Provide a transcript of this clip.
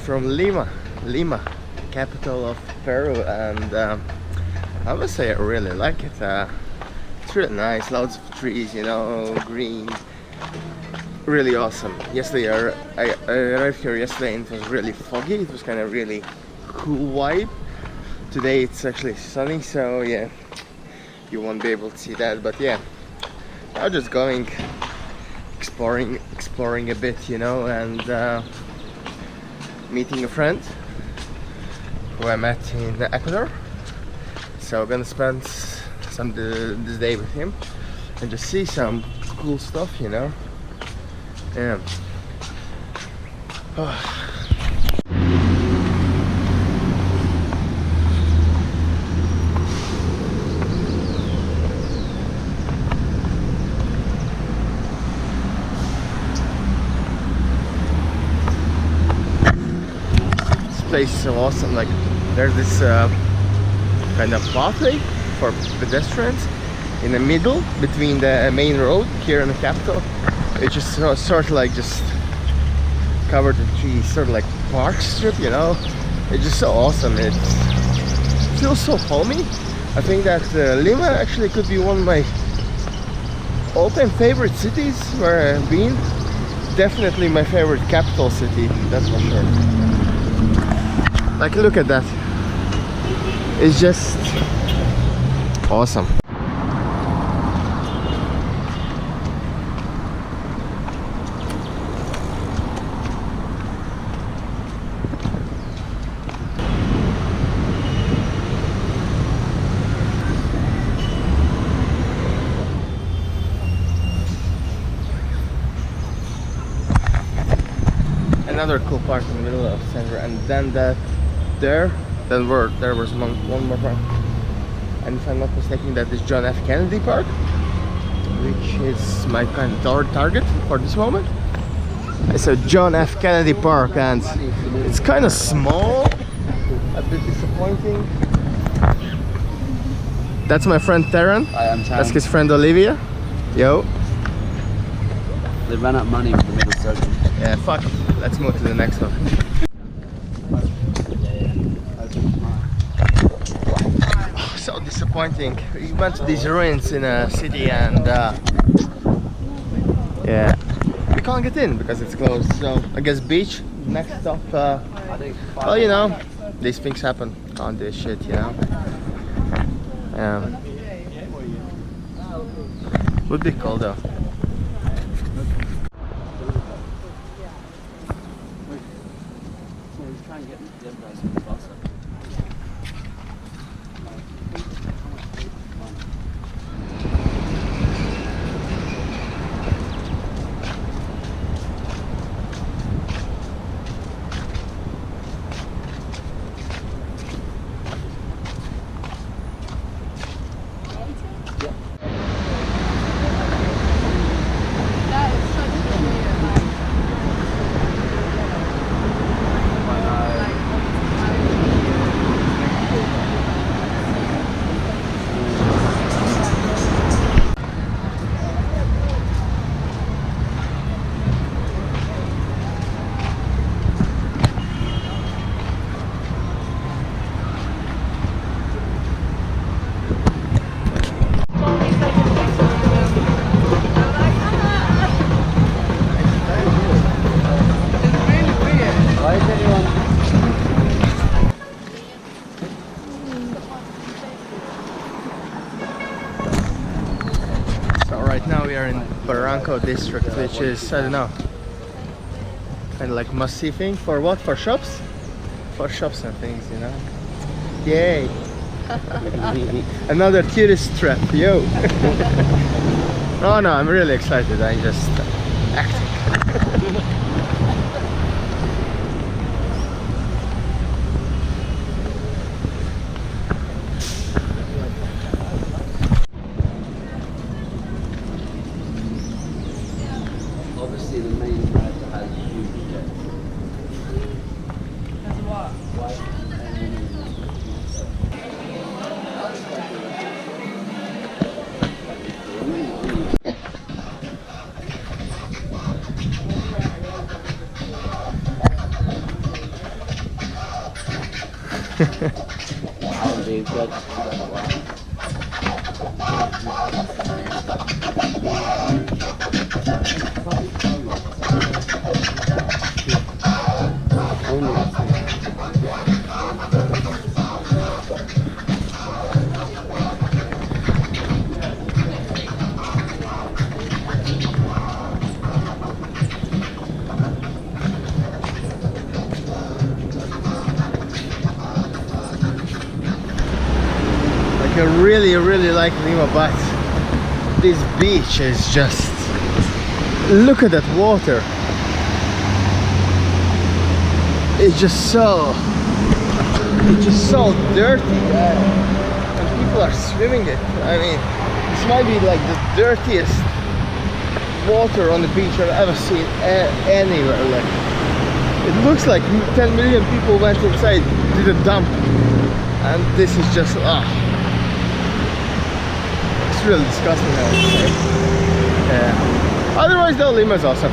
from Lima, capital of Peru, and I must say I really like it. It's really nice, lots of trees, you know, green, really awesome. Yesterday I arrived here yesterday and it was really foggy. It was kind of really cool vibe. Today it's actually sunny, so yeah, you won't be able to see that, but yeah, I'm just going exploring a bit, you know, and meeting a friend who I met in Ecuador. So I'm gonna spend this day with him and just see some cool stuff, you know. Yeah. This place is so awesome. Like, there's this kind of pathway for pedestrians in the middle between the main road here in the capital. It's just sort of like just covered in trees, sort of like park strip, you know. It's just so awesome. It feels so homey. I think that Lima actually could be one of my all-time favorite cities where I've been. Definitely my favorite capital city, that's for sure. Like, look at that. It's just awesome. Another cool park in the middle of the center, and then there was one more park, and if I'm not mistaken, that is John F. Kennedy Park, which is my kind of target for this moment. It's a John F. Kennedy Park, and it's kind of small, a bit disappointing. That's my friend Taran. Hi, I'm Taran. That's his friend Olivia. Yo. They ran out of money with the middle circle. Yeah, fuck it. Let's move to the next one. Oh, so disappointing. We went to these ruins in a city and yeah, we can't get in because it's closed. So I guess beach, next stop. Well, you know, these things happen. Can't do shit, you know. Would be cool though. District, which is, I don't know, kind of like must-see thing for what? For shops? For shops and things, you know. Yay! Another tourist trap, yo! Oh no, I'm really excited. I'm just acting. Obviously the main character has huge jets. Has what? White and I'll be good. I really like Lima, but this beach is just, look at that water. It's just so dirty, and people are swimming it. I mean, this might be like the dirtiest water on the beach I've ever seen anywhere. Like, it looks like 10 million people went inside, did a dump, and this is just it's really disgusting, I would say. Yeah. Otherwise though, Lima's awesome.